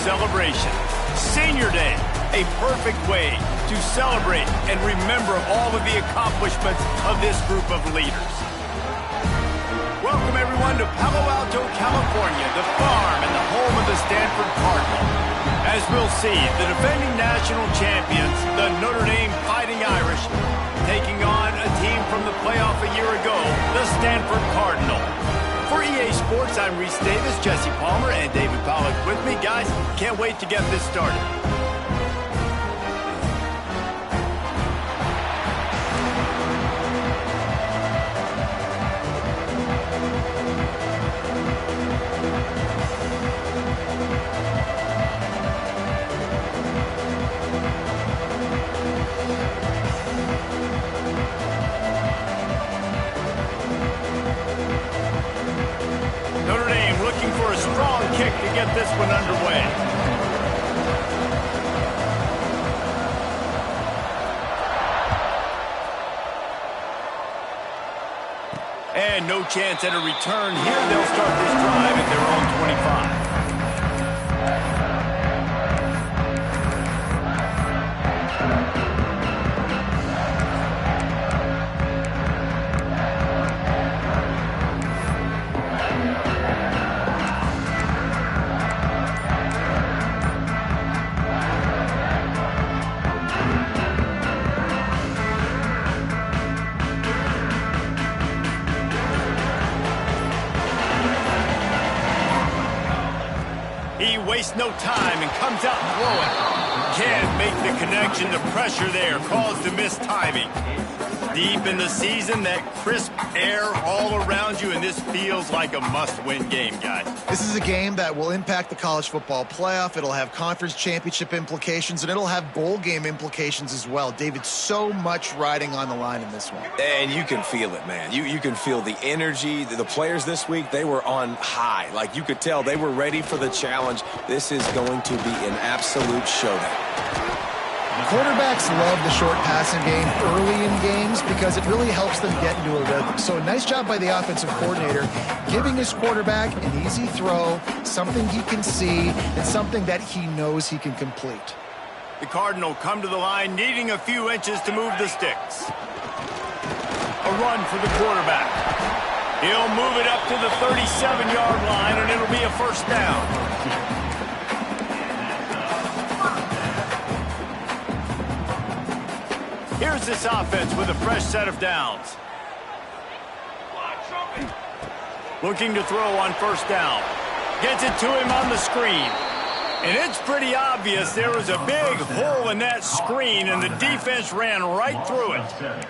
celebration. Senior Day, a perfect way to celebrate and remember all of the accomplishments of this group of leaders. Welcome, everyone, to Palo Alto, California, the farm and the home of the Stanford Cardinal. As we'll see, the defending national champions, the Notre Dame Fighting Irish, taking on a team from the playoff a year ago, the Stanford Cardinal. For EA Sports, I'm Reese Davis, Jesse Palmer, and David Pollack with me. Guys, can't wait to get this started. To get this one underway. And no chance at a return here. They'll start this drive at their own 25. Wastes no time and comes out throwing. Can't make the connection. The pressure there caused the missed timing. Deep in the season, that crisp air all around you, and this feels like a must-win game, guys. This is a game that will impact the college football playoff. It'll have conference championship implications, and it'll have bowl game implications as well. David, so much riding on the line in this one. And you can feel it, man. You can feel the energy. The players this week, they were on high. Like, you could tell they were ready for the challenge. This is going to be an absolute showdown. Quarterbacks love the short passing game early in games because it really helps them get into a rhythm. So a nice job by the offensive coordinator giving his quarterback an easy throw, something he can see, and something that he knows he can complete. The Cardinal come to the line needing a few inches to move the sticks. A run for the quarterback. He'll move it up to the 37-yard line, and it'll be a first down. Here's this offense with a fresh set of downs. Looking to throw on first down. Gets it to him on the screen. And it's pretty obvious there was a big hole in that screen, and the defense ran right through it.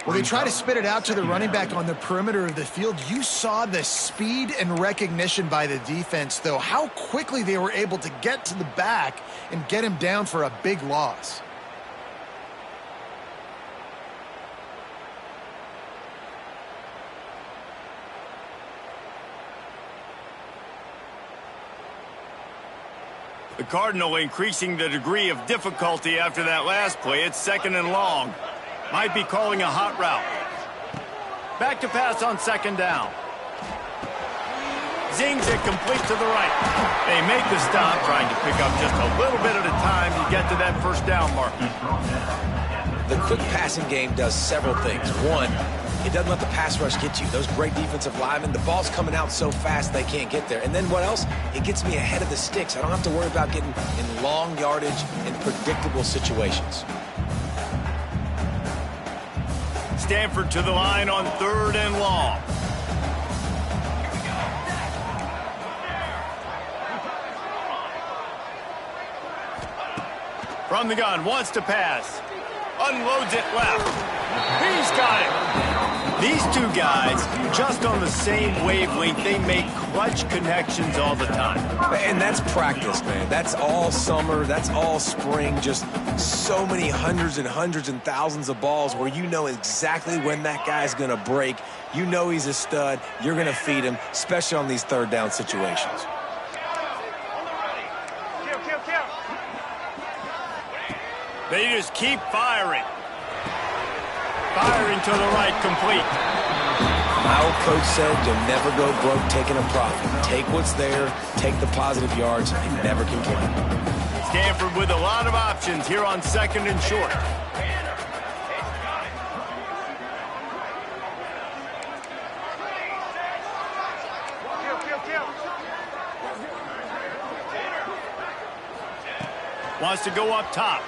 Well, they try to spit it out to the running back on the perimeter of the field. You saw the speed and recognition by the defense, though, how quickly they were able to get to the back and get him down for a big loss. The Cardinal increasing the degree of difficulty after that last play. It's second and long. Might be calling a hot route. Back to pass on second down. Zings it complete to the right. They make the stop, trying to pick up just a little bit at a time to get to that first down mark. The quick passing game does several things. One, it doesn't let the pass rush get you. Those great defensive linemen, the ball's coming out so fast they can't get there. And then what else? It gets me ahead of the sticks. I don't have to worry about getting in long yardage and predictable situations. Stanford to the line on third and long. From the gun, wants to pass. Unloads it left. He's got it. These two guys, just on the same wavelength, they make clutch connections all the time. And that's practice, man. That's all summer. That's all spring. Just so many hundreds and hundreds and thousands of balls where you know exactly when that guy's going to break. You know he's a stud. You're going to feed him, especially on these third down situations. They just keep firing. Firing to the right, complete. My old coach said you'll never go broke taking a profit. Take what's there, take the positive yards, and never complain. Stanford with a lot of options here on 2nd and short. Wants to go up top.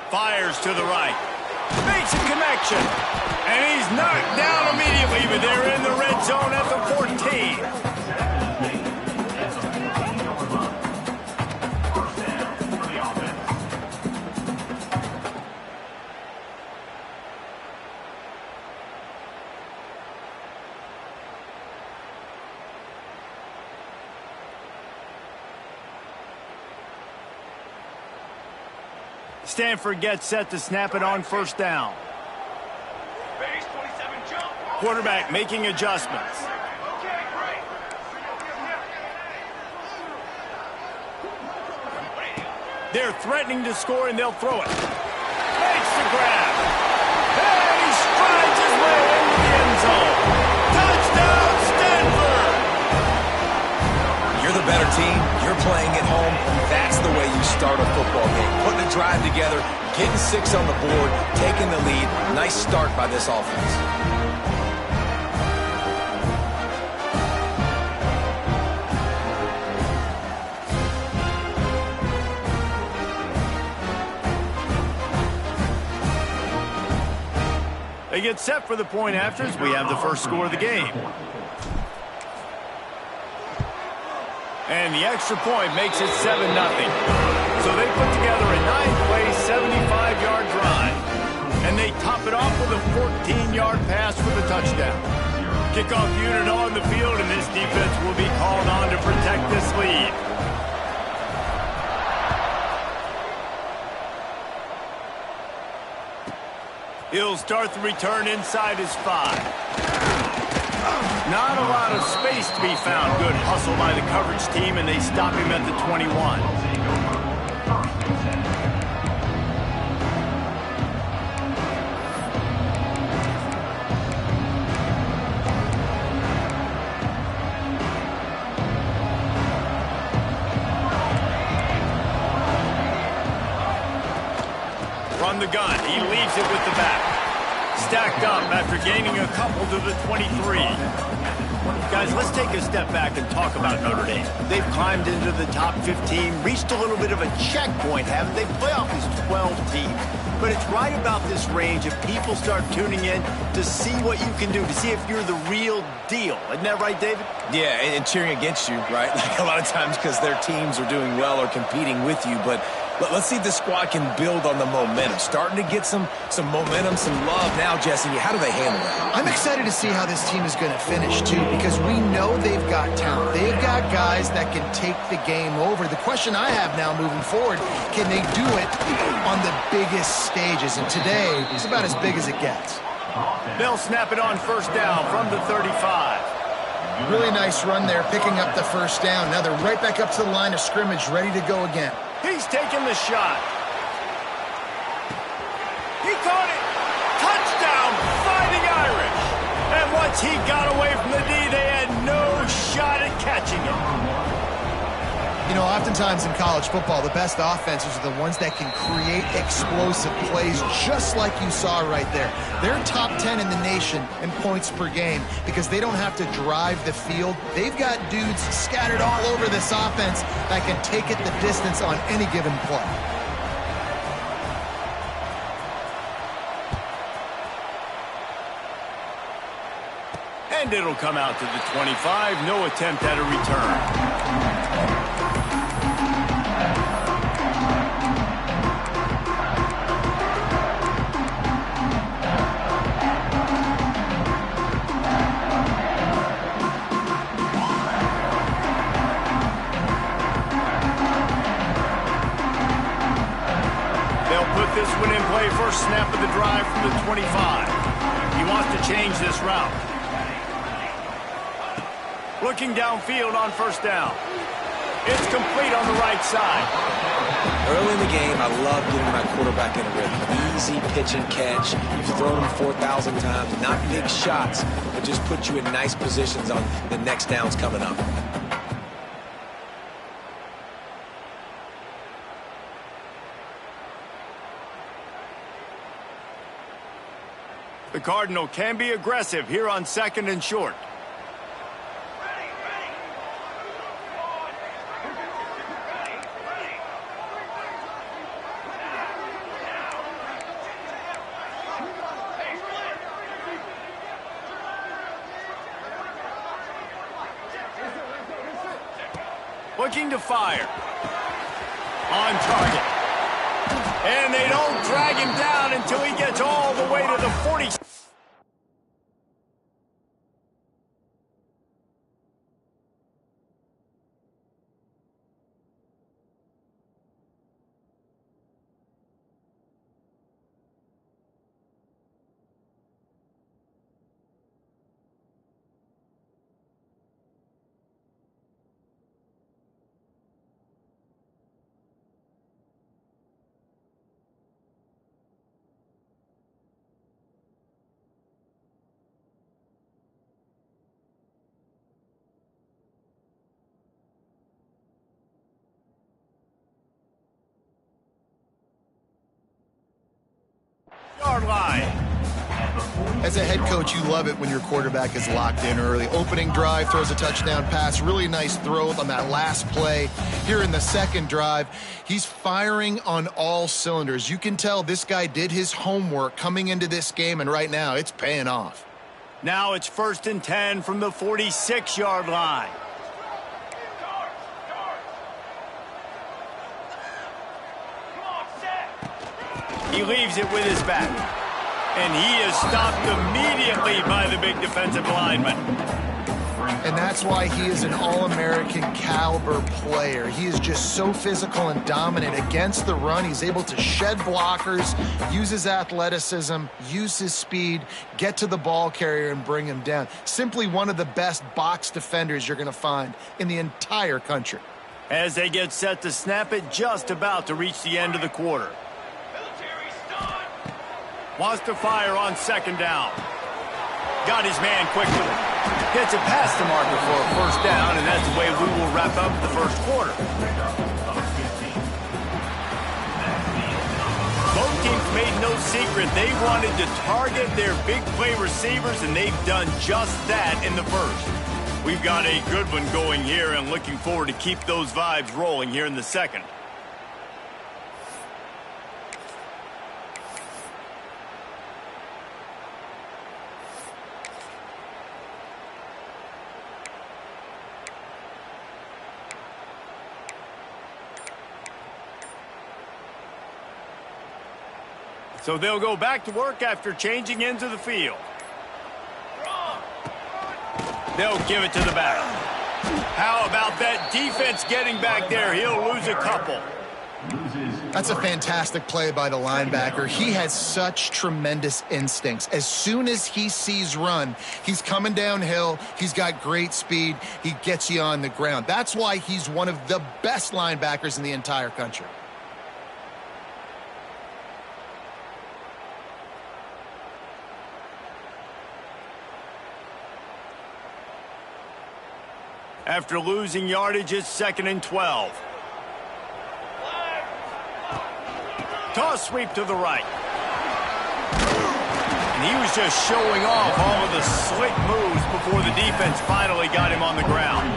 Fires to the right. Makes a connection. And he's knocked down immediately, but they're in the red zone at the 14. Stanford gets set to snap it on 1st down. Quarterback making adjustments. They're threatening to score, and they'll throw it. Makes the grab. And he strides his way into the end zone. Touchdown, Stanford! You're the better team. You're playing at home. That's the way you start a football game. Putting a drive together, getting 6 on the board, taking the lead. Nice start by this offense. They get set for the point after as we have the first score of the game. And the extra point makes it 7-0. So they put together a 9-play, 75-yard drive. And they top it off with a 14-yard pass for the touchdown. Kickoff unit on the field, and this defense will be called on to protect this lead. He'll start the return inside his 5. Not a lot of space to be found. Good hustle by the coverage team, and they stop him at the 21. From the gun, he leaves it with the back. Stacked up after gaining a couple to the 23. Guys, let's take a step back and talk about Notre Dame. They've climbed into the top 15, reached a little bit of a checkpoint, haven't they? Playoff is 12 teams. But it's right about this range if people start tuning in to see what you can do, to see if you're the real deal. Isn't that right, David? Yeah, and cheering against you, right? Like a lot of times because their teams are doing well or competing with you, but let's see if the squad can build on the momentum. Starting to get some momentum, some love now, Jesse. How do they handle that? I'm excited to see how this team is going to finish, too, because we know they've got talent. They've got guys that can take the game over. The question I have now moving forward, can they do it on the biggest stages? And today is about as big as it gets. They'll snap it on 1st down from the 35. Really nice run there, picking up the 1st down. Now they're right back up to the line of scrimmage, ready to go again. He's taking the shot. He caught it. Touchdown, Fighting Irish. And once he got away from the D, they had no shot at catching it. You know, oftentimes in college football, the best offenses are the ones that can create explosive plays, just like you saw right there. They're top 10 in the nation in points per game because they don't have to drive the field. They've got dudes scattered all over this offense that can take it the distance on any given play. And it'll come out to the 25. No attempt at a return. This one in play, first snap of the drive from the 25. He wants to change this route. Looking downfield on 1st down. It's complete on the right side. Early in the game, I love getting my quarterback in a rhythm. Easy pitch and catch. You've thrown them 4,000 times. Not big shots, but just put you in nice positions on the next downs coming up. The Cardinal can be aggressive here on 2nd and short. Looking to fire. On target. And they don't drag him down until he gets all the way to the 40. Line. As a head coach, you love it when your quarterback is locked in early. Opening drive, throws a touchdown pass. Really nice throw on that last play. Here in the second drive, he's firing on all cylinders. You can tell this guy did his homework coming into this game, and right now it's paying off. Now it's 1st and 10 from the 46-yard line. He leaves it with his back. And he is stopped immediately by the big defensive lineman. And that's why he is an All-American caliber player. He is just so physical and dominant against the run. He's able to shed blockers, use his athleticism, use his speed, get to the ball carrier and bring him down. Simply one of the best box defenders you're going to find in the entire country. As they get set to snap it, just about to reach the end of the quarter. Wants to fire on 2nd down. Got his man quickly. Gets it past the marker for a 1st down, and that's the way we will wrap up the 1st quarter. Both teams made no secret. They wanted to target their big play receivers, and they've done just that in the 1st. We've got a good one going here, and looking forward to keep those vibes rolling here in the 2nd. So they'll go back to work after changing into the field. They'll give it to the back. How about that defense getting back there? He'll lose a couple. That's a fantastic play by the linebacker. He has such tremendous instincts. As soon as he sees run, he's coming downhill. He's got great speed. He gets you on the ground. That's why he's one of the best linebackers in the entire country. After losing yardage, it's 2nd and 12. Toss sweep to the right. And he was just showing off all of the slick moves before the defense finally got him on the ground.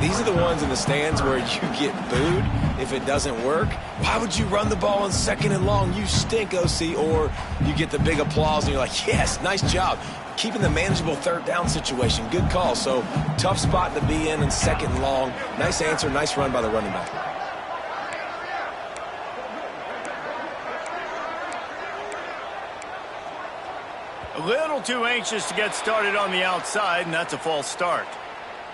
These are the ones in the stands where you get booed if it doesn't work. Why would you run the ball on 2nd and long? You stink, OC. Or you get the big applause and you're like, yes, nice job. Keeping the manageable 3rd down situation. Good call. So tough spot to be in 2nd and long. Nice answer, nice run by the running back. A little too anxious to get started on the outside, and that's a false start.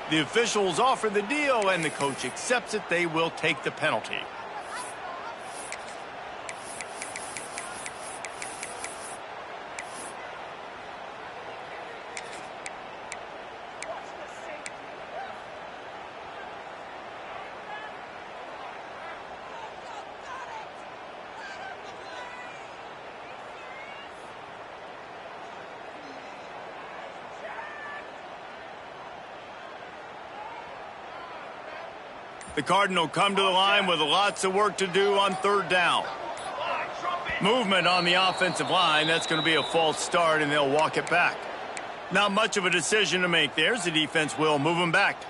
The officials offer the deal, and the coach accepts it. They will take the penalty. The Cardinal come to the line with lots of work to do on third down. Movement on the offensive line. That's going to be a false start, and they'll walk it back. Not much of a decision to make there. The defense will move them back.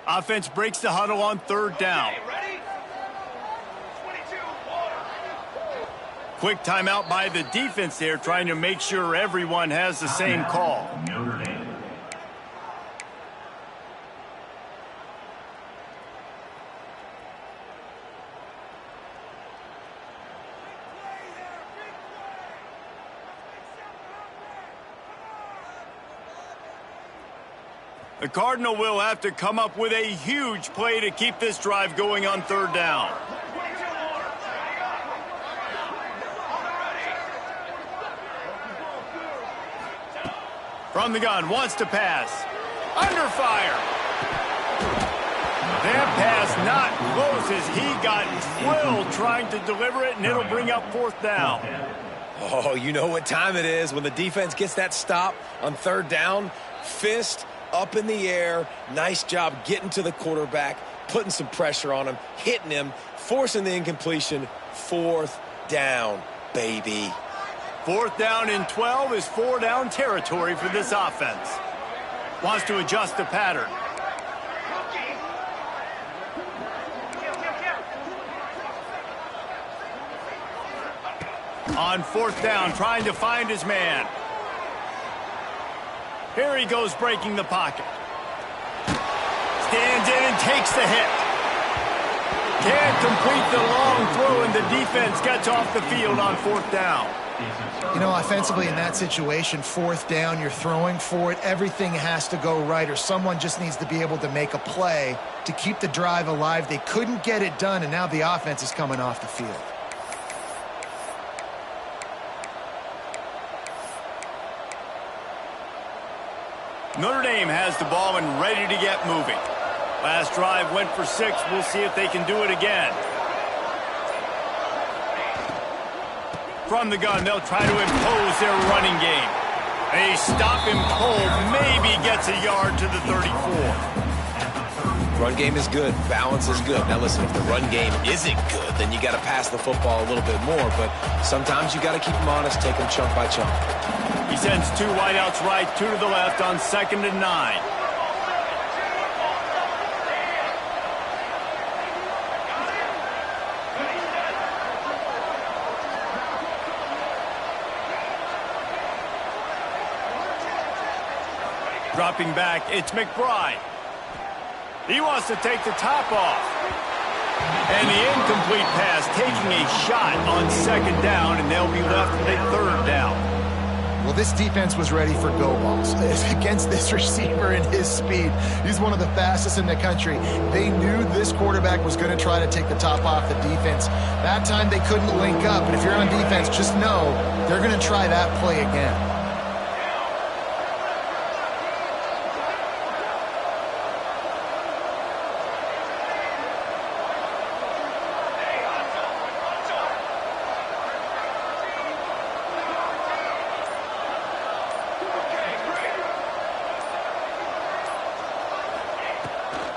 Offense breaks the huddle on third down. Quick timeout by the defense there, trying to make sure everyone has the same call. The Cardinal will have to come up with a huge play to keep this drive going on third down. From the gun, wants to pass. Under fire. That pass not close as he got drilled trying to deliver it, and it'll bring up fourth down. Oh, you know what time it is when the defense gets that stop on third down. Fist up in the air. Nice job getting to the quarterback, putting some pressure on him, hitting him, forcing the incompletion. Fourth down, baby. Fourth down and 12 is four down territory for this offense. Wants to adjust the pattern. On fourth down, trying to find his man. Here he goes, breaking the pocket. Stands in and takes the hit. Can't complete the long throw, and the defense gets off the field on fourth down. You know, offensively in that situation, fourth down, you're throwing for it. Everything has to go right, or someone just needs to be able to make a play to keep the drive alive. They couldn't get it done, and now the offense is coming off the field. Notre Dame has the ball and ready to get moving. Last drive went for 6. We'll see if they can do it again. From the gun, they'll try to impose their running game. They stop him cold, maybe gets a yard to the 34. Run game is good. Balance is good. Now listen, if the run game isn't good, then you got to pass the football a little bit more. But sometimes you got to keep them honest, take them chunk by chunk. He sends 2 wideouts right, 2 to the left on 2nd and 9. Dropping back, it's McBride. He wants to take the top off. And the incomplete pass, taking a shot on 2nd down, and they'll be left with a 3rd down. Well, this defense was ready for go balls. Against this receiver and his speed, he's one of the fastest in the country. They knew this quarterback was going to try to take the top off the defense. That time they couldn't link up, but if you're on defense, just know they're going to try that play again.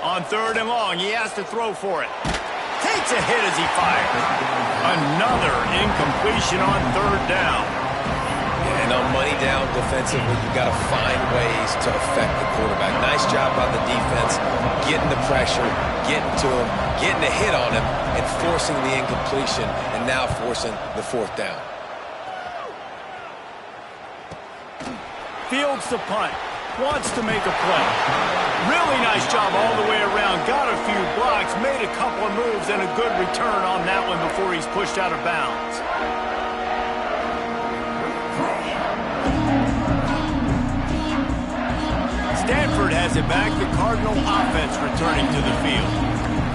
On 3rd and long, he has to throw for it. Takes a hit as he fires. Another incompletion on 3rd down. And on money down defensively, you got to find ways to affect the quarterback. Nice job by the defense, getting the pressure, getting to him, getting a hit on him, and forcing the incompletion, and now forcing the 4th down. Fields the punt. Wants to make a play. Really nice job all the way around. Got a few blocks, made a couple of moves, and a good return on that one before he's pushed out of bounds. Stanford has it back. The Cardinal offense returning to the field.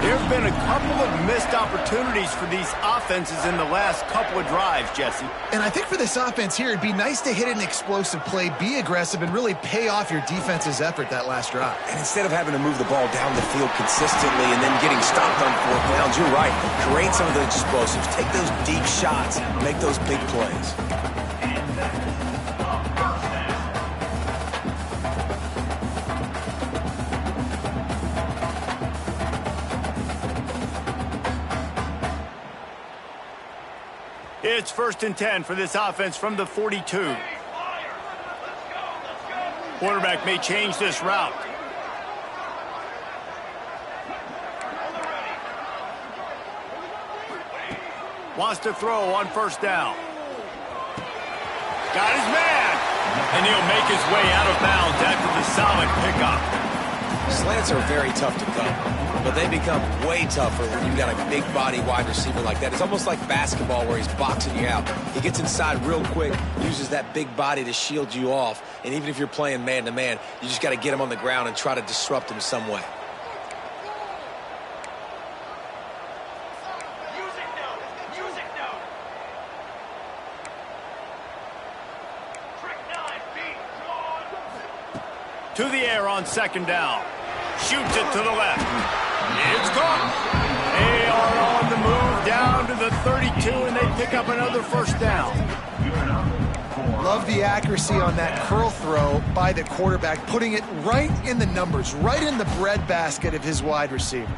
There have been a couple of missed opportunities for these offenses in the last couple of drives, Jesse. And I think for this offense here, it'd be nice to hit an explosive play, be aggressive, and really pay off your defense's effort that last drive. And instead of having to move the ball down the field consistently and then getting stopped on 4th downs, you're right. Create some of those explosives. Take those deep shots. Make those big plays. It's 1st and 10 for this offense from the 42. Quarterback may change this route. Wants to throw on 1st down. Got his man. And he'll make his way out of bounds after the solid pickup. Slants are very tough to cover, but they become way tougher when you've got a big body wide receiver like that. It's almost like basketball where he's boxing you out. He gets inside real quick, uses that big body to shield you off, and even if you're playing man-to-man, you just got to get him on the ground and try to disrupt him some way. To the air on 2nd down. Shoots it to the left. It's caught. They are on the move down to the 32, and they pick up another 1st down. Love the accuracy on that curl throw by the quarterback, putting it right in the numbers, right in the breadbasket of his wide receiver.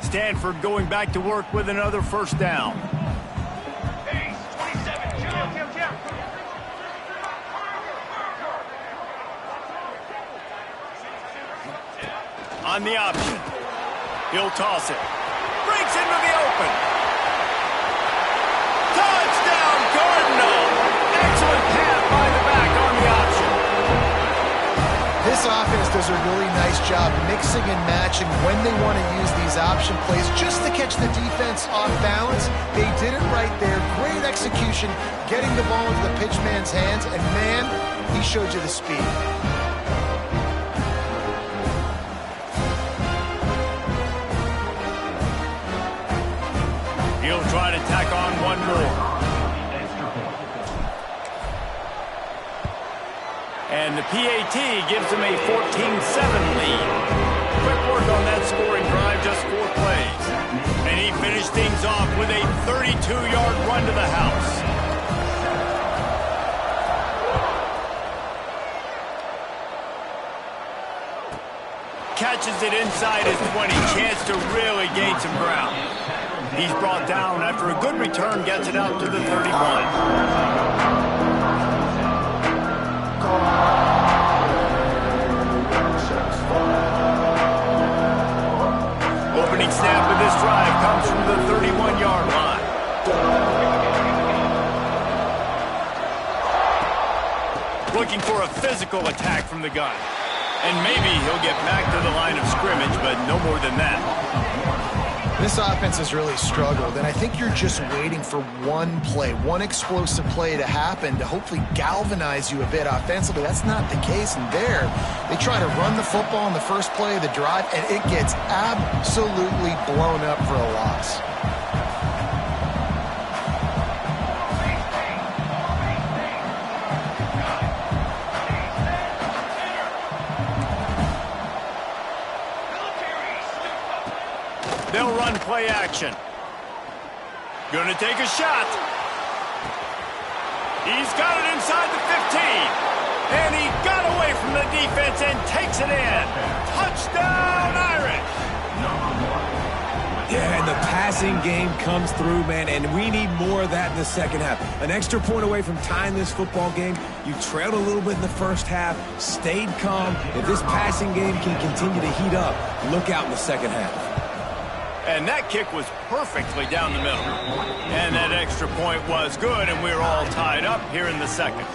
Stanford going back to work with another 1st down. On the option. He'll toss it. Breaks into the open. Touchdown, Cardinal! Excellent pass by the back on the option. This offense does a really nice job mixing and matching when they want to use these option plays just to catch the defense off balance. They did it right there. Great execution, getting the ball into the pitchman's hands, and man, he showed you the speed. He'll try to tack on one more. And the PAT gives him a 14-7 lead. Quick work on that scoring drive, just 4 plays. And he finished things off with a 32-yard run to the house. Catches it inside his 20. Chance to really gain some ground. He's brought down after a good return, gets it out to the 31. Opening snap of this drive comes from the 31-yard line. Looking for a physical attack from the gun. And maybe he'll get back to the line of scrimmage, but no more than that. This offense has really struggled, and I think you're just waiting for one play, one explosive play to happen to hopefully galvanize you a bit offensively. That's not the case, and there, they try to run the football in the first play of the drive, and it gets absolutely blown up for a loss. They'll run play action. Gonna take a shot. He's got it inside the 15. And he got away from the defense and takes it in. Touchdown, Irish. Yeah, and the passing game comes through, man, and we need more of that in the second half. An extra point away from tying this football game. You trailed a little bit in the first half, stayed calm. If this passing game can continue to heat up, look out in the second half. And that kick was perfectly down the middle. And that extra point was good, and we're all tied up here in the second.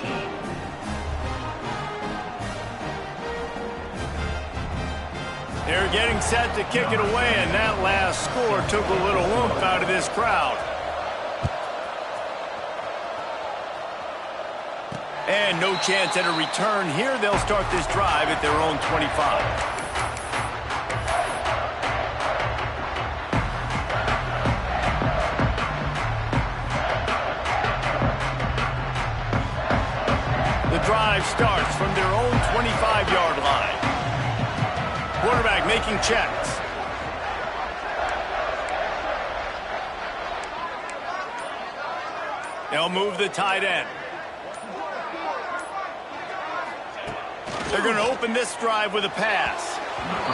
They're getting set to kick it away, and that last score took a little oomph out of this crowd. And no chance at a return here. They'll start this drive at their own 25. drive starts from their own 25-yard line. Quarterback making checks. They'll move the tight end. They're going to open this drive with a pass.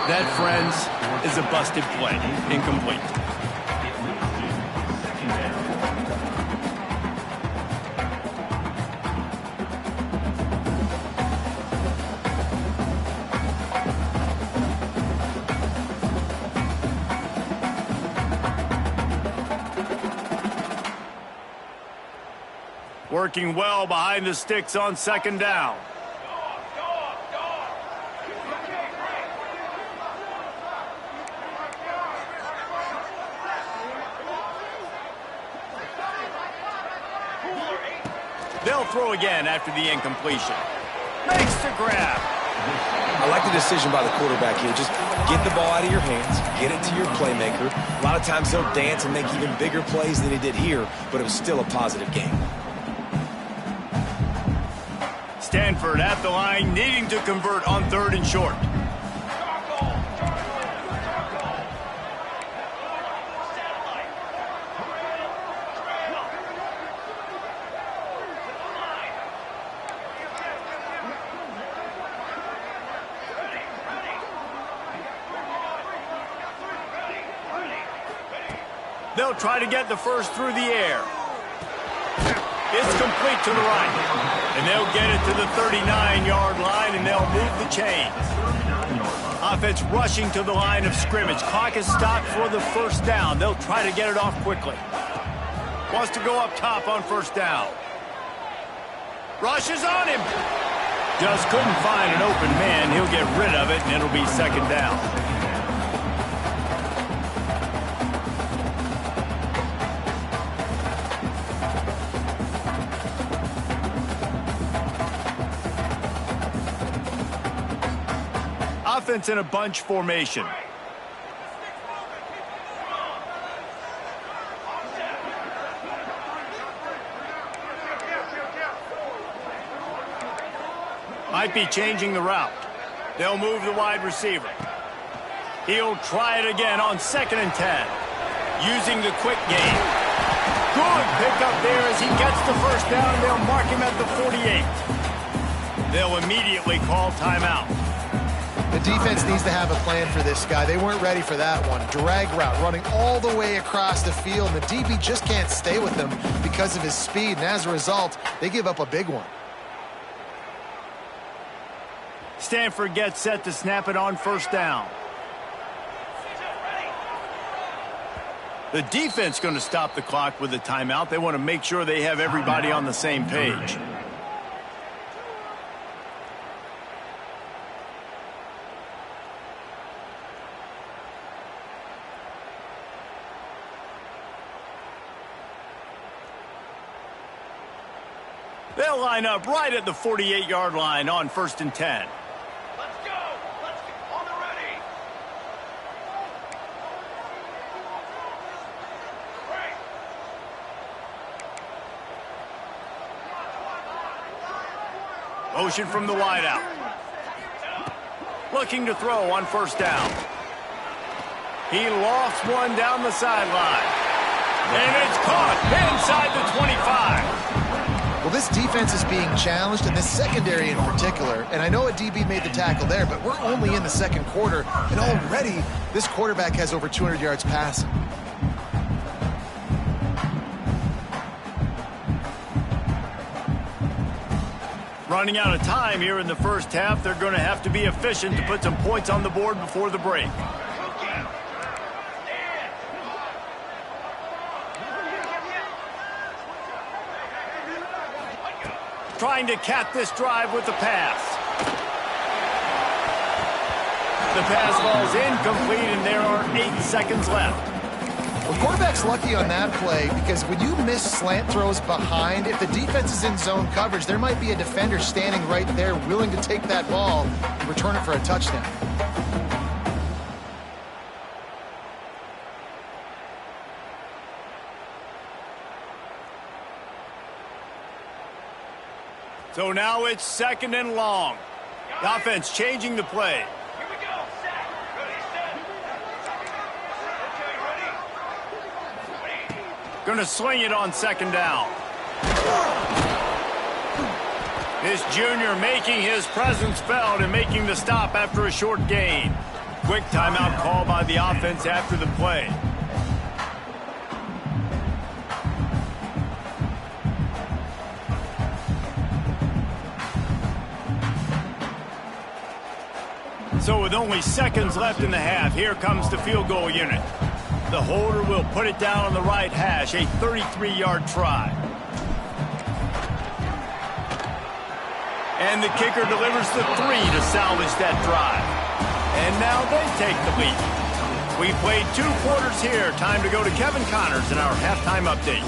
That, friends, is a busted play. Incomplete. Working well behind the sticks on second down. They'll throw again after the incompletion. Makes the grab. I like the decision by the quarterback here. Just get the ball out of your hands, get it to your playmaker. A lot of times he'll dance and make even bigger plays than he did here, but it was still a positive game. Stanford at the line, needing to convert on 3rd and short. They'll try to get the first through the air. It's complete to the right. And they'll get it to the 39-yard line, and they'll move the chains. Offense rushing to the line of scrimmage. Clock is stopped for the first down. They'll try to get it off quickly. Wants to go up top on first down. Rushes on him. Just couldn't find an open man. He'll get rid of it, and it'll be second down. Offense in a bunch formation. Might be changing the route. They'll move the wide receiver. He'll try it again on 2nd and 10. Using the quick game. Good pickup there as he gets the first down. They'll mark him at the 48. They'll immediately call timeout. The defense needs to have a plan for this guy. They weren't ready for that one. Drag route running all the way across the field. And the DB just can't stay with him because of his speed. And as a result, they give up a big one. Stanford gets set to snap it on first down. The defense going to stop the clock with a timeout. They want to make sure they have everybody on the same page. They'll line up right at the 48-yard line on 1st and 10. Let's go! On the ready! Motion from the wideout. Looking to throw on first down. He lofts one down the sideline. And it's caught inside the 25. Well, this defense is being challenged, and this secondary in particular. And I know a DB made the tackle there, but we're only in the second quarter, and already this quarterback has over 200 yards passing. Running out of time here in the first half. They're going to have to be efficient to put some points on the board before the break. Trying to cap this drive with the pass. The pass falls incomplete, and there are 8 seconds left. Well, quarterback's lucky on that play because when you miss slant throws behind, if the defense is in zone coverage, there might be a defender standing right there willing to take that ball and return it for a touchdown. So now it's 2nd and long. The offense changing the play. Here we go. Set. Ready, set. Okay, ready. Going to sling it on 2nd down. This junior making his presence felt and making the stop after a short gain. Quick timeout call by the offense after the play. So with only seconds left in the half, here comes the field goal unit. The holder will put it down on the right hash, a 33-yard try. And the kicker delivers the 3 to salvage that drive. And now they take the lead. We played 2 quarters here. Time to go to Kevin Connors in our halftime update.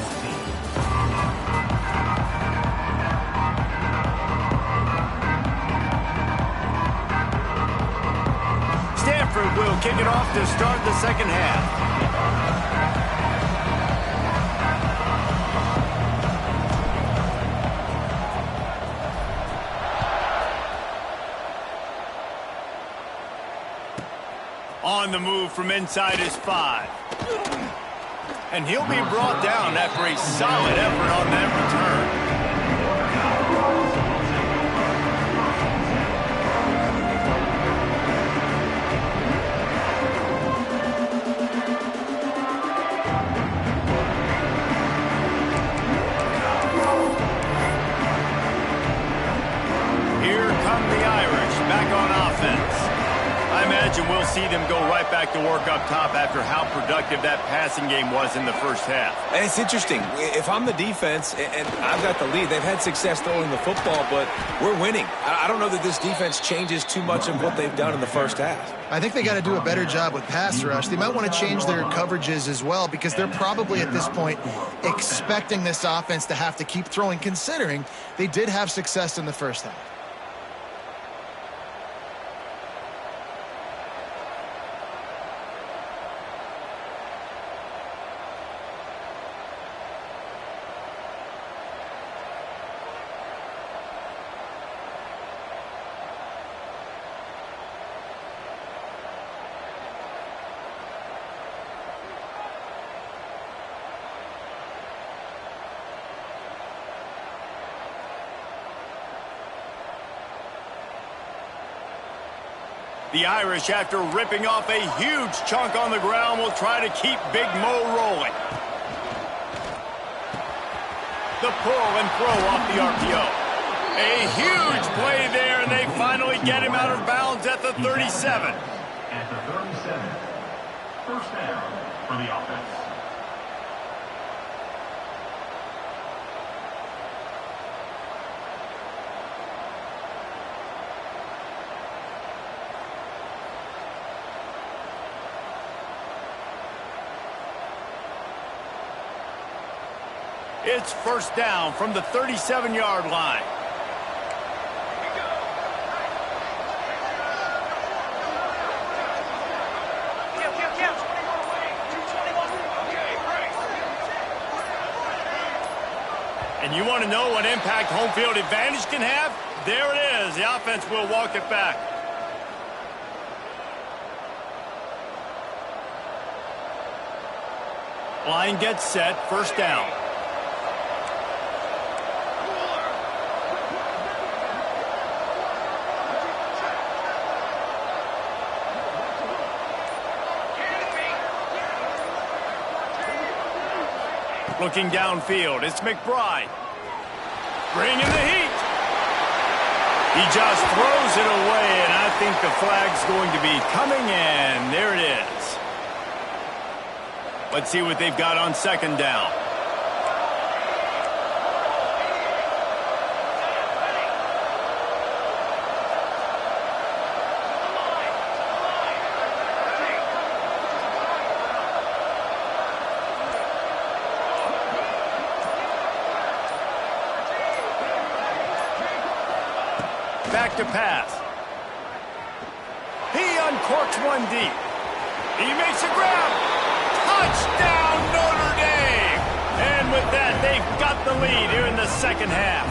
Stanford will kick it off to start the second half. On the move from inside his 5. And he'll be brought down after a solid effort on that return. Here come the Irish back on offense. I imagine we'll see them go right back to work up top after how productive that passing game was in the first half. And it's interesting. If I'm the defense and I've got the lead, they've had success throwing the football, but we're winning. I don't know that this defense changes too much of what they've done in the first half. I think they got to do a better job with pass rush. They might want to change their coverages as well because they're probably at this point expecting this offense to have to keep throwing, considering they did have success in the first half. The Irish, after ripping off a huge chunk on the ground, will try to keep Big Mo rolling. The pull and throw off the RPO. A huge play there, and they finally get him out of bounds at the 37. At the 37, first down for the offense. It's first down from the 37-yard line. And you want to know what impact home field advantage can have? There it is. The offense will walk it back. Line gets set, first down. Looking downfield, it's McBride. Bringing the heat. He just throws it away, and I think the flag's going to be coming, and there it is. Let's see what they've got on second down. Back to pass. He uncorks one deep. He makes a grab. Touchdown, Notre Dame! And with that, they've got the lead here in the second half.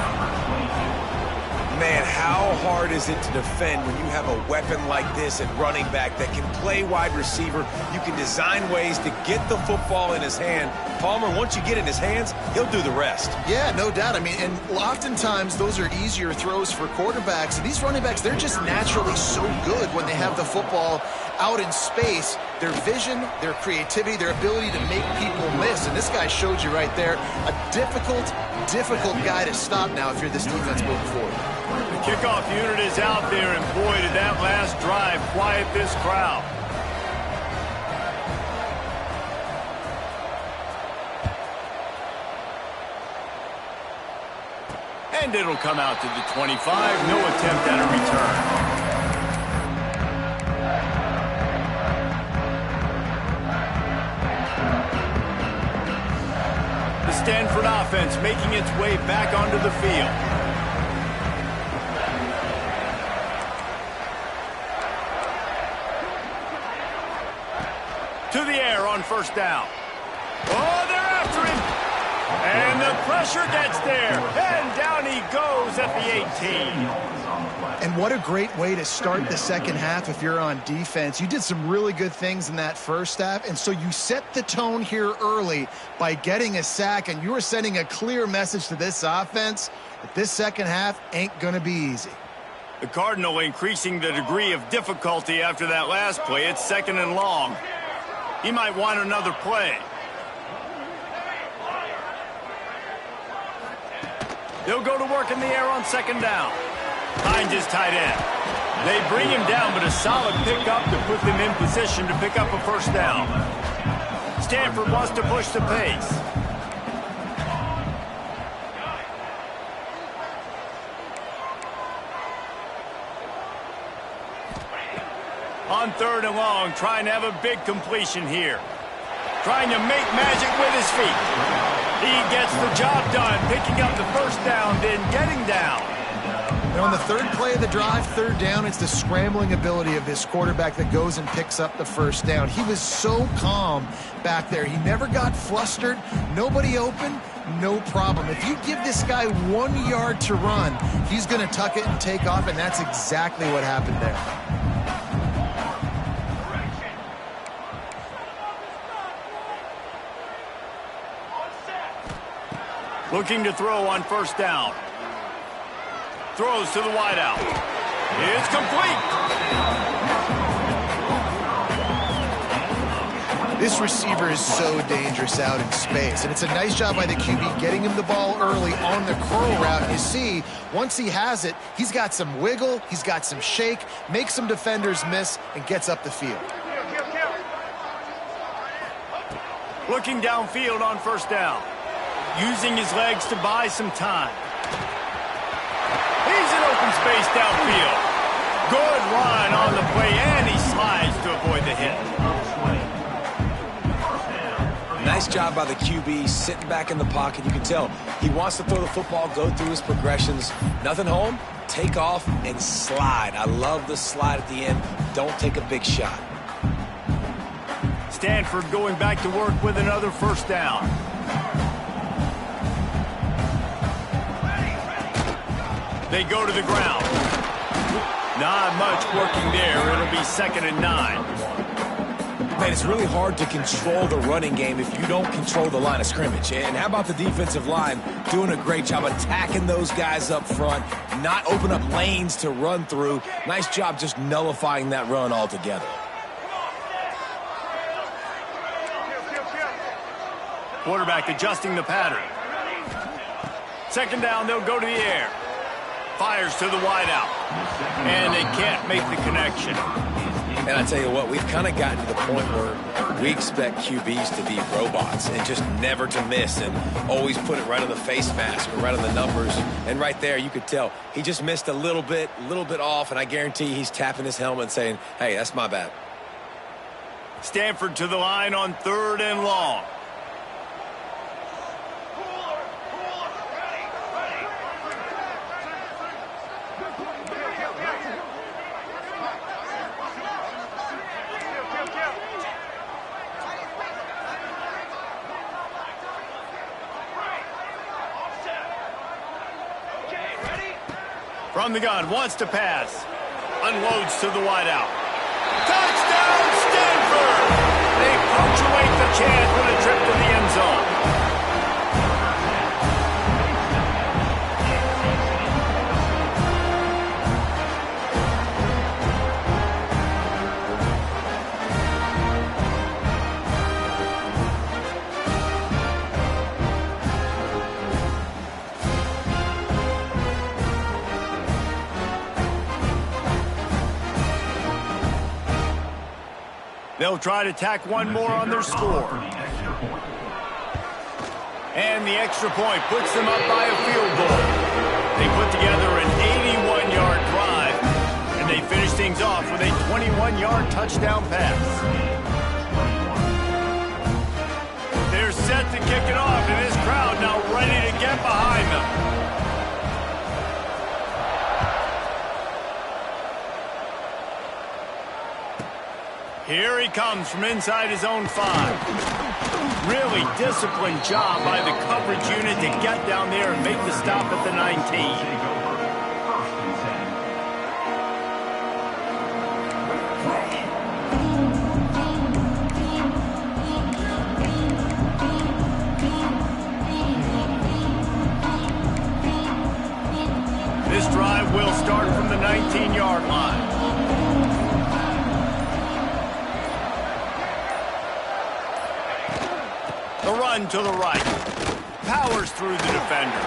Man, how hard is it to defend when you have a weapon like this at running back that can play wide receiver? You can design ways to get the football in his hand. Palmer, once you get it in his hands, he'll do the rest. Yeah, no doubt. I mean, and oftentimes those are easier throws for quarterbacks. And these running backs, they're just naturally so good when they have the football out in space. Their vision, their creativity, their ability to make people miss. And this guy showed you right there, a difficult guy to stop now if you're this defense moving forward. The kickoff unit is out there, and boy, did that last drive quiet this crowd. And it'll come out to the 25. No attempt at a return. The Stanford offense making its way back onto the field. To the air on first down. Oh, they're after him. And the pressure gets there. And down he goes at the 18. And what a great way to start the second half if you're on defense. You did some really good things in that first half, and so you set the tone here early by getting a sack, and you are sending a clear message to this offense that this second half ain't going to be easy. The Cardinal increasing the degree of difficulty after that last play. It's 2nd and long. He might want another play. They'll go to work in the air on 2nd down. Behind his tight end. They bring him down, but a solid pickup to put them in position to pick up a first down. Stanford wants to push the pace. On 3rd and long, trying to have a big completion here. Trying to make magic with his feet. He gets the job done, picking up the first down, then getting down. And on the 3rd play of the drive, 3rd down, it's the scrambling ability of this quarterback that goes and picks up the first down. He was so calm back there. He never got flustered. Nobody open, no problem. If you give this guy 1 yard to run, he's going to tuck it and take off, and that's exactly what happened there. Looking to throw on first down. Throws to the wideout. It's complete. This receiver is so dangerous out in space, and it's a nice job by the QB getting him the ball early on the curl route. You see, once he has it, he's got some wiggle, he's got some shake, makes some defenders miss, and gets up the field. Looking downfield on first down. Using his legs to buy some time. He's in open space downfield. Good run on the play, and he slides to avoid the hit. Nice job by the QB, sitting back in the pocket. You can tell he wants to throw the football, go through his progressions. Nothing home, take off, and slide. I love the slide at the end. Don't take a big shot. Stanford going back to work with another first down. They go to the ground. Not much working there. It'll be 2nd and 9. Man, it's really hard to control the running game if you don't control the line of scrimmage. And how about the defensive line doing a great job attacking those guys up front, not open up lanes to run through. Nice job just nullifying that run altogether. Quarterback adjusting the pattern. 2nd down, they'll go to the air. Fires to the wideout. And they can't make the connection. And I tell you what, we've kind of gotten to the point where we expect QBs to be robots and just never to miss and always put it right on the face mask or right on the numbers. And right there, you could tell he just missed a little bit off, and I guarantee he's tapping his helmet saying, hey, that's my bad. Stanford to the line on 3rd and long. From the gun, wants to pass. Unloads to the wideout. Touchdown, Stanford! They punctuate the chance with a trip to the end zone. They'll try to tack one more on their score. And the extra point puts them up by a field goal. They put together an 81-yard drive, and they finish things off with a 21-yard touchdown pass. They're set to kick it off, and this crowd now ready to get behind them. Here he comes from inside his own 5. Really disciplined job by the coverage unit to get down there and make the stop at the 19. This drive will start from the 19-yard line. The run to the right. Powers through the defender.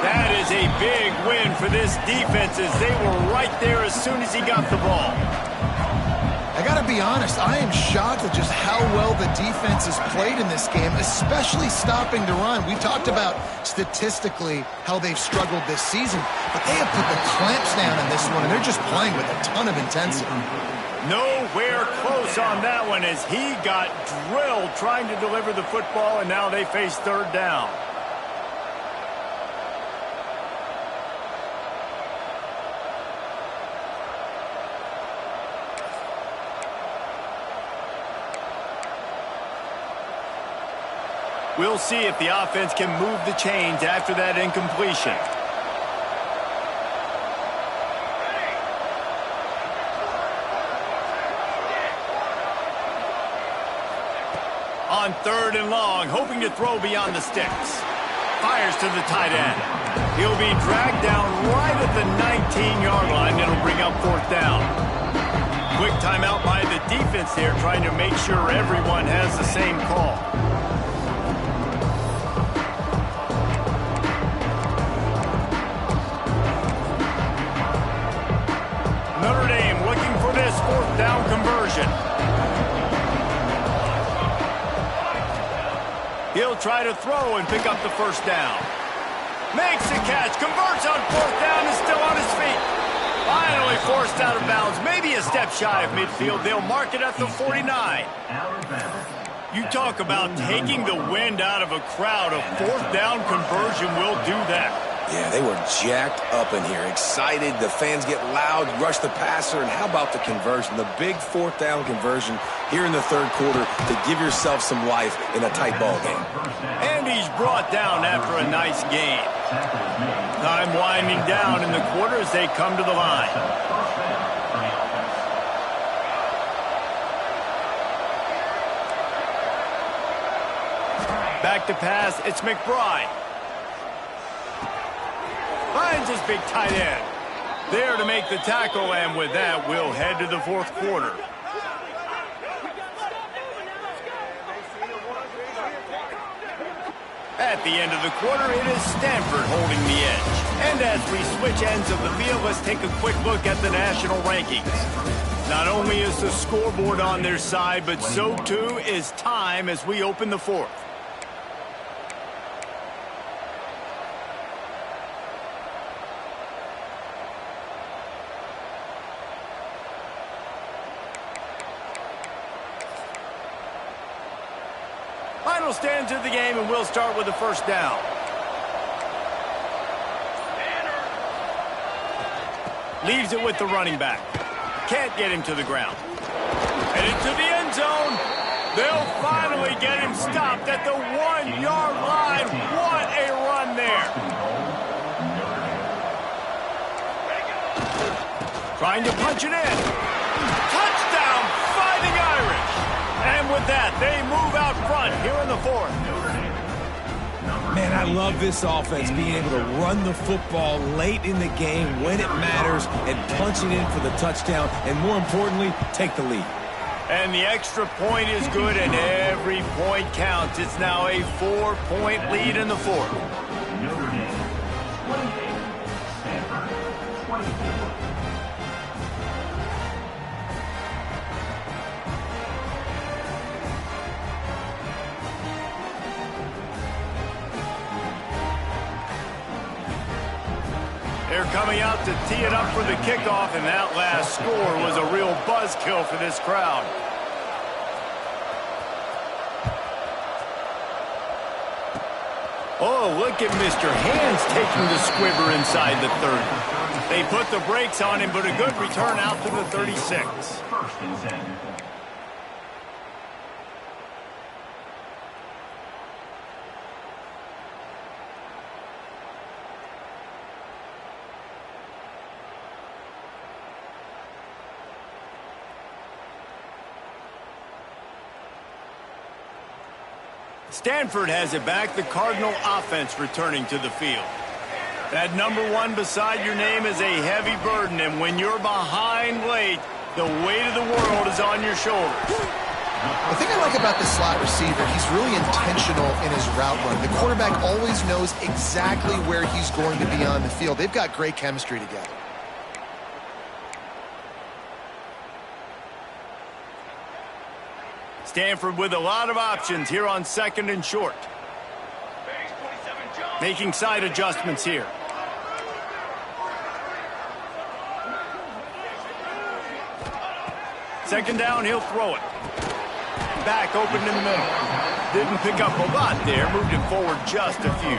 That is a big win for this defense as they were right there as soon as he got the ball. I got to be honest, I am shocked at just how well the defense has played in this game, especially stopping the run. We talked about statistically how they've struggled this season, but they have put the clamps down in this one, and they're just playing with a ton of intensity. Nowhere close on that one as he got drilled trying to deliver the football, and now they face third down. We'll see if the offense can move the chains after that incompletion. On third and long, hoping to throw beyond the sticks. Fires to the tight end. He'll be dragged down right at the 19-yard line. It'll bring up fourth down. Quick timeout by the defense there, trying to make sure everyone has the same call. Notre Dame looking for this fourth down conversion. He'll try to throw and pick up the first down. Makes the catch, converts on fourth down, is still on his feet. Finally forced out of bounds, maybe a step shy of midfield. They'll mark it at the 49. You talk about taking the wind out of a crowd. A fourth down conversion will do that. Yeah, they were jacked up in here, excited. The fans get loud, rush the passer, and how about the conversion? The big fourth down conversion here in the third quarter to give yourself some life in a tight ball game. And he's brought down after a nice gain. Time winding down in the quarter as they come to the line. Back to pass, it's McBride. Finds his big tight end. There to make the tackle, and with that, we'll head to the fourth quarter. At the end of the quarter, it is Stanford holding the edge. And as we switch ends of the field, let's take a quick look at the national rankings. Not only is the scoreboard on their side, but so too is time as we open the fourth. Final stands of the game, and we'll start with the first down. Leaves it with the running back. Can't get him to the ground. And into the end zone. They'll finally get him stopped at the 1-yard line. What a run there. Trying to punch it in. Touchdown, Fighting Irish. And with that, they move out front here in the fourth. Man, I love this offense, being able to run the football late in the game when it matters and punching in for the touchdown, and more importantly, take the lead. And the extra point is good, and every point counts. It's now a 4-point lead in the fourth. Notre Dame, 28. Stanford, 24. They're coming out to tee it up for the kickoff, and that last score was a real buzzkill for this crowd. Oh, look at Mr. Hands taking the squibber inside the 30. They put the brakes on him, but a good return out to the 36. First and 10. Stanford has it back. The Cardinal offense returning to the field. That number 1 beside your name is a heavy burden, and when you're behind late, the weight of the world is on your shoulders. The thing I like about the slot receiver, he's really intentional in his route run. The quarterback always knows exactly where he's going to be on the field. They've got great chemistry together. Stanford with a lot of options here on 2nd and short. Making side adjustments here. Second down, he'll throw it. Back open in the middle. Didn't pick up a lot there, moved it forward just a few.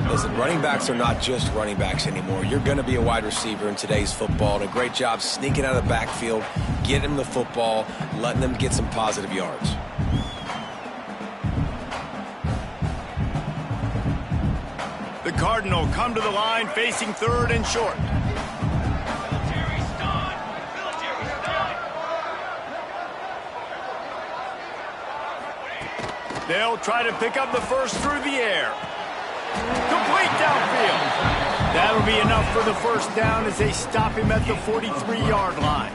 Listen, running backs are not just running backs anymore. You're going to be a wide receiver in today's football, and a great job sneaking out of the backfield, getting them the football, letting them get some positive yards. The Cardinal come to the line facing 3rd and short. They'll try to pick up the first through the air. Complete downfield. That'll be enough for the first down as they stop him at the 43-yard line.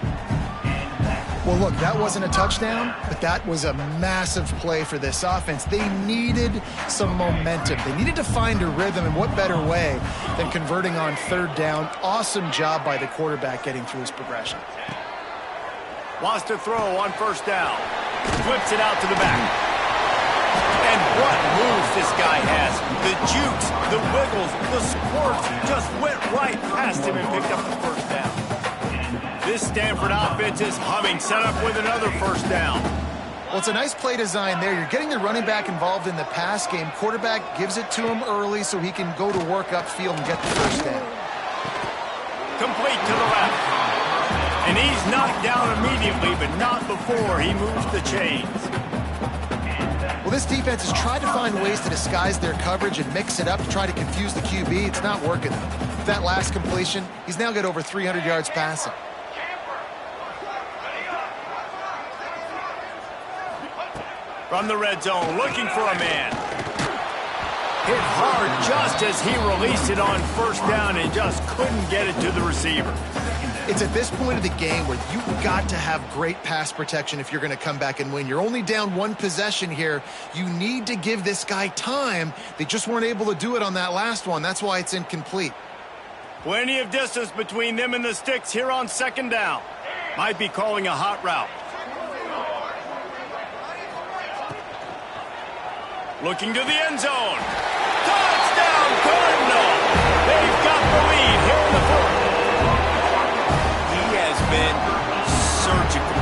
Well, look, that wasn't a touchdown, but that was a massive play for this offense. They needed some momentum. They needed to find a rhythm, and what better way than converting on 3rd down. Awesome job by the quarterback getting through his progression. Wants to throw on 1st down. Flips it out to the back. And what moves this guy has. The jukes, the wiggles, the squirts just went right past him and picked up the 1st down. This Stanford offense is humming, set up with another 1st down. Well, it's a nice play design there. You're getting the running back involved in the pass game. Quarterback gives it to him early so he can go to work upfield and get the 1st down. Complete to the left. And he's knocked down immediately, but not before he moves the chains. Well, this defense has tried to find ways to disguise their coverage and mix it up to try to confuse the QB. It's not working. With that last completion, he's now got over 300 yards passing. From the red zone, looking for a man. Hit hard just as he released it on 1st down and just couldn't get it to the receiver. It's at this point of the game where you've got to have great pass protection if you're going to come back and win. You're only down 1 possession here. You need to give this guy time. They just weren't able to do it on that last one. That's why it's incomplete. Plenty of distance between them and the sticks here on 2nd down. Might be calling a hot route. Looking to the end zone. Touchdown, Cardinal! They've got the lead here in the 4th. Been surgical,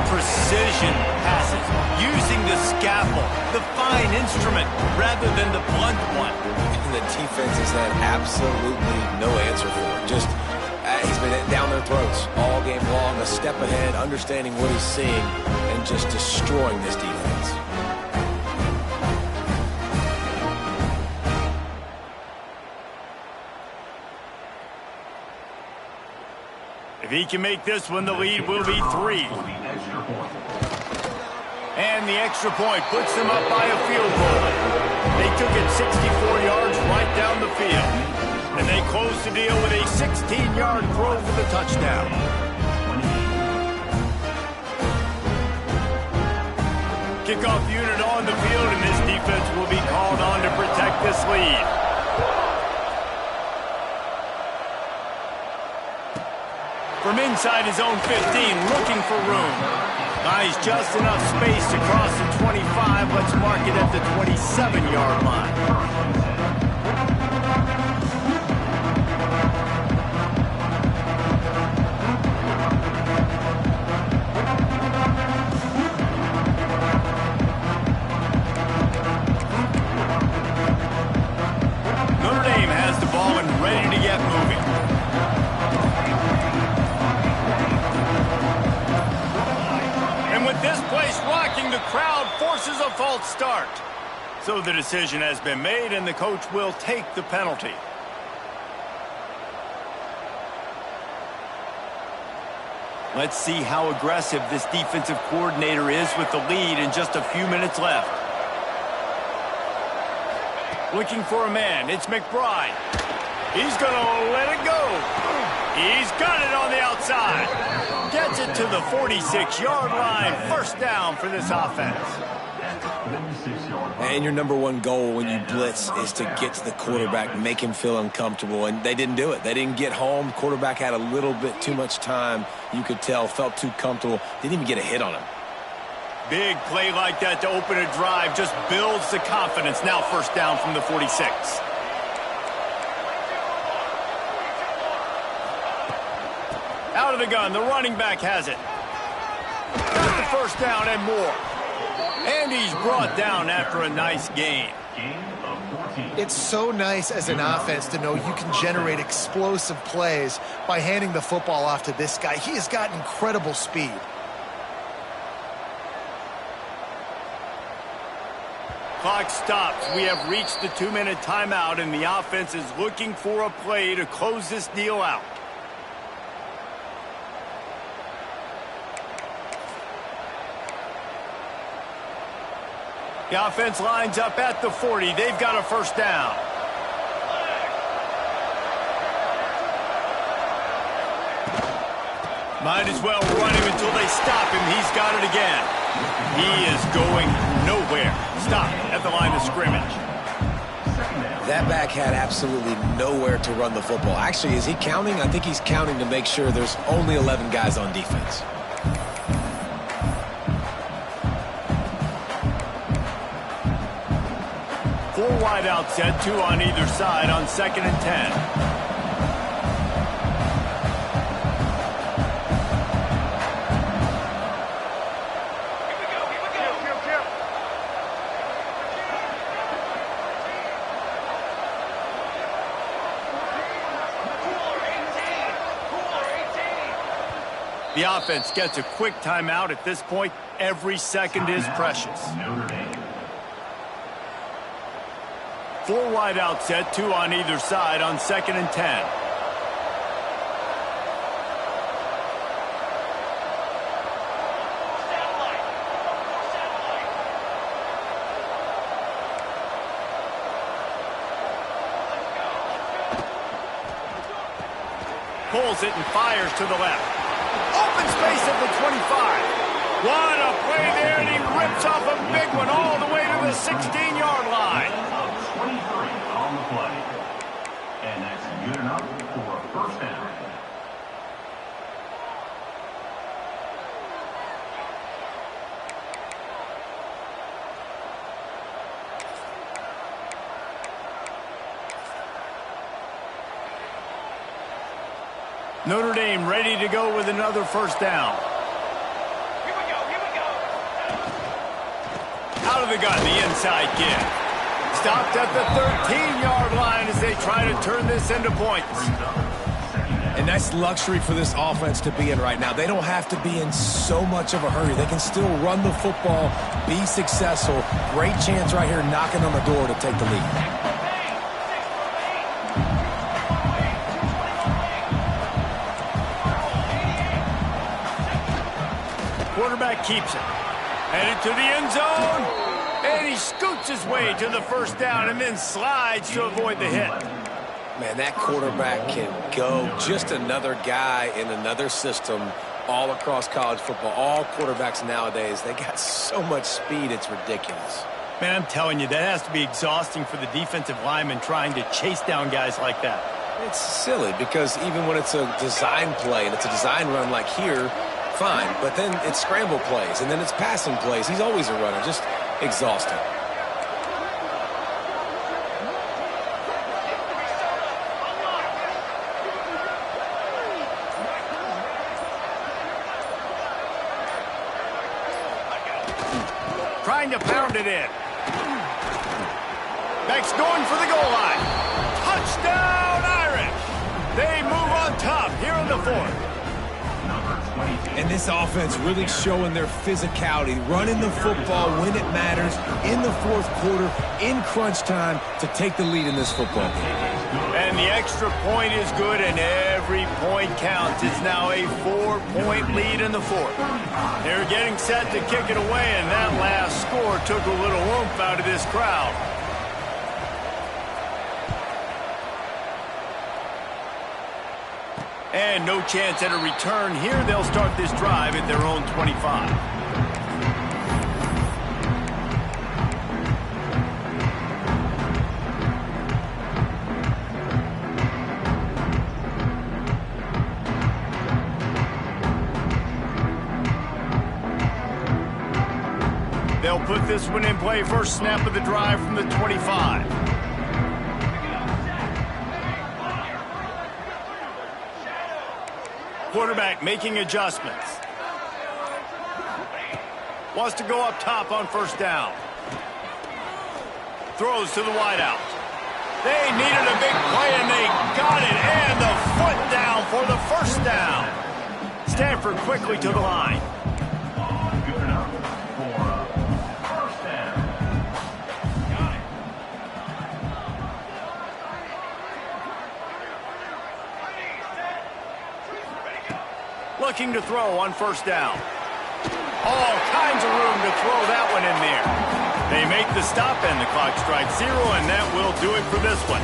precision passes, using the scalpel, the fine instrument, rather than the blunt one. And the defense has had absolutely no answer for it. Just, he's been down their throats all game long, a step ahead, understanding what he's seeing, and just destroying this defense. he can make this one, the lead will be 3. And the extra point puts them up by a field goal. They took it 64 yards right down the field. And they closed the deal with a 16-yard throw for the touchdown. Kickoff unit on the field, and this defense will be called on to protect this lead. From inside his own 15, looking for room. Buys just enough space to cross the 25. Let's mark it at the 27-yard line. Notre Dame has the ball and ready to get moving. With this place rocking, the crowd forces a false start. So the decision has been made, and the coach will take the penalty. Let's see how aggressive this defensive coordinator is with the lead and just a few minutes left. Looking for a man, it's McBride. He's going to let it go. He's got it on the outside. Gets it to the 46-yard line. First down for this offense. And your number one goal when you blitz is to get to the quarterback, make him feel uncomfortable. And they didn't do it. They didn't get home. Quarterback had a little bit too much time. You could tell, felt too comfortable. Didn't even get a hit on him. Big play like that to open a drive just builds the confidence. Now first down from the 46. Out of the gun, the running back has it. Got the first down and more. And he's brought down after a nice gain. It's so nice as an offense to know you can generate explosive plays by handing the football off to this guy. He has got incredible speed. Clock stops. We have reached the 2-minute timeout, and the offense is looking for a play to close this deal out. The offense lines up at the 40. They've got a first down. Might as well run him until they stop him. He's got it again. He is going nowhere. Stop at the line of scrimmage. That back had absolutely nowhere to run the football. Actually, is he counting? I think he's counting to make sure there's only 11 guys on defense. Four wide out set, 2 on either side on 2nd and 10. The offense gets a quick timeout at this point. Every second is precious. 4 wide out set, 2 on either side on 2nd and 10. Pulls it and fires to the left. Open space at the 25. What a play there, and he rips off a big one all the way to the 16-yard line. 23 on the play. And that's good enough for a first down. Notre Dame ready to go with another first down. Here we go, here we go. Out of the gun, the inside kid. Stopped at the 13-yard line as they try to turn this into points. And that's luxury for this offense to be in right now. They don't have to be in so much of a hurry. They can still run the football, be successful. Great chance right here knocking on the door to take the lead. quarterback keeps it. Headed to the end zone. And he scoots his way to the first down and then slides to avoid the hit. Man, that quarterback can go. Just another guy in another system all across college football. All quarterbacks nowadays, they got so much speed, it's ridiculous. Man, I'm telling you, that has to be exhausting for the defensive lineman trying to chase down guys like that. It's silly because even when it's a design play and it's a design run like here, fine. But then it's scramble plays and then it's passing plays. He's always a runner. Just exhausting. Trying to pound it in. Beck's going for the goal line. Touchdown, Irish! They move on top here in the fourth. And this offense really showing their physicality, running the football when it matters, in the fourth quarter, in crunch time, to take the lead in this football game. And the extra point is good, and every point counts. It's now a 4-point lead in the fourth. They're getting set to kick it away, and that last score took a little oomph out of this crowd. And no chance at a return here. They'll start this drive at their own 25. They'll put this one in play. First snap of the drive from the 25. Quarterback making adjustments. Wants to go up top on first down. Throws to the wideout. They needed a big play, and they got it. And the foot down for the first down. Stanford quickly to the line. Good enough for first down. Looking to throw on first down. All kinds of room to throw that one in there. They make the stop, and the clock strikes 0, and that will do it for this one.